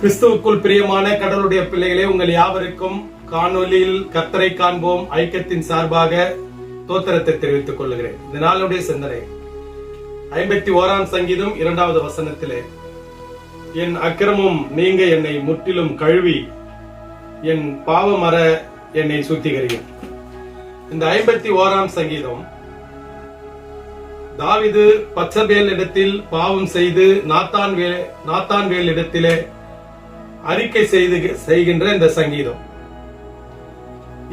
கிறிஸ்துவுக்குள் பிரியமான கடவுளுடைய பிள்ளைகளே, உங்கள் யாவருக்கும் காணொலியில் கர்த்தரை காண்போம் ஐக்கியத்தின் சார்பாக தோத்திரத்தை தெரிவித்துக் கொள்கிறேன். இந்த நாளுடைய சிந்தனை 51ஆம் சங்கீதம் 2வது வசனத்திலே, என் அக்கிரமம் நீங்க என்னை முற்றிலும் கழுவி என் பாவமற என்னை சுத்திகரியும். இந்த 51ஆம் சங்கீதம் தாவீது பத்சபேல் இடத்தில் பாவம் செய்து நாத்தான்வேல் இடத்திலே அறிக்கை செய்கின்ற இந்த சங்கீதம்.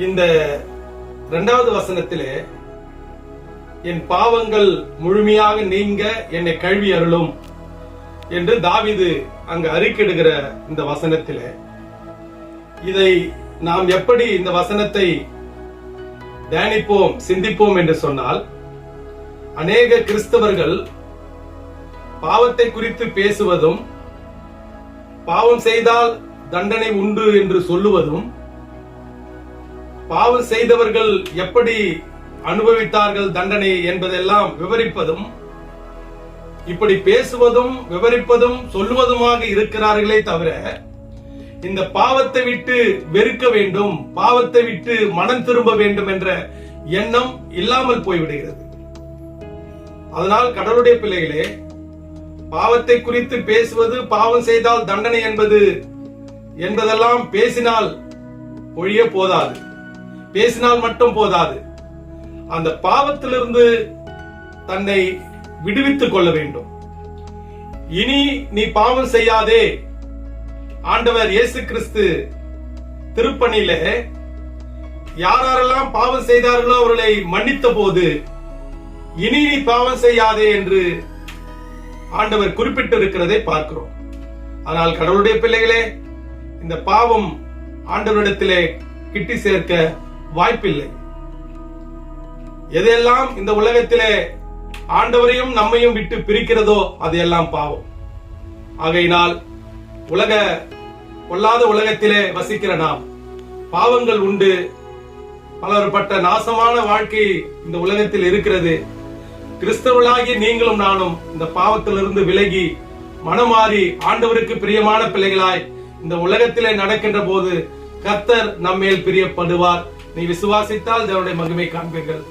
இந்த 2வது வசனத்திலே, என் பாவங்கள் முழுமையாக நீங்க என்னை கழுவி அருளும் என்று தாவீது அங்கு அறிக்கையிடுகிற இந்த வசனத்திலே, இதை நாம் எப்படி இந்த வசனத்தை தியானிப்போம் சிந்திப்போம் என்று சொன்னால், அநேக கிறிஸ்தவர்கள் பாவத்தை குறித்து பேசுவதும் பாவம் செய்தால் தண்டனை உண்டு என்று சொல்லுவதும், பாவம் செய்தவர்கள் எப்படி அனுபவித்தார்கள் தண்டனை என்பதெல்லாம் விவரிப்பதும், இப்படி பேசுவதும் விவரிப்பதும் சொல்லுவதுமாக இருக்கிறார்களே தவிர, இந்த பாவத்தை விட்டு வெறுக்க வேண்டும், பாவத்தை விட்டு மனம் திரும்ப வேண்டும் என்ற எண்ணம் இல்லாமல் போய்விடுகிறது. அதனால் கடவுளுடைய பிள்ளைகளே, பாவத்தை குறித்து பேசுவது, பாவம் செய்தால் தண்டனை என்பதெல்லாம் பேசினால் ஒழிய போதாது, பேசினால் மட்டும் போதாது. அந்த பாவத்திலிருந்து தன்னை விடுவித்துக் கொள்ள வேண்டும். இனி நீ பாவம் செய்யாதே. ஆண்டவர் இயேசு கிறிஸ்து திருப்பணியிலே யாரெல்லாம் பாவம் செய்தார்களோ அவர்களை மன்னித்த போது, இனி நீ பாவம் செய்யாதே என்று ஆண்டவர் குறிப்பிட்டிருக்கிறதை பார்க்கிறோம். ஆனால் கடவுளுடைய பிள்ளைகளே, இந்த பாவம் ஆண்டவரிடத்திலே கிட்டி சேர்க்க வாய்ப்பில்லை. எதையெல்லாம் இந்த உலகத்திலே ஆண்டவரையும் நம்மையும் விட்டு பிரிக்கிறதோ அதையெல்லாம் பாவம். ஆகையினால் பொல்லாத உலகத்திலே வசிக்கிற நாம், பாவங்கள் உண்டு, பலர்பட்ட நாசமான வாழ்க்கை இந்த உலகத்தில் இருக்கிறது. கிறிஸ்தவர்களாகிய நீங்களும் நானும் இந்த பாவத்திலிருந்து விலகி மனமாறி ஆண்டவருக்கு பிரியமான பிள்ளைகளாய் இந்த உலகத்திலே நடக்கின்ற போது கர்த்தர் நம்மேல் பிரியப்படுவார். நீ விசுவாசித்தால் தேவனுடைய மகிமை காண்பீர்கள்.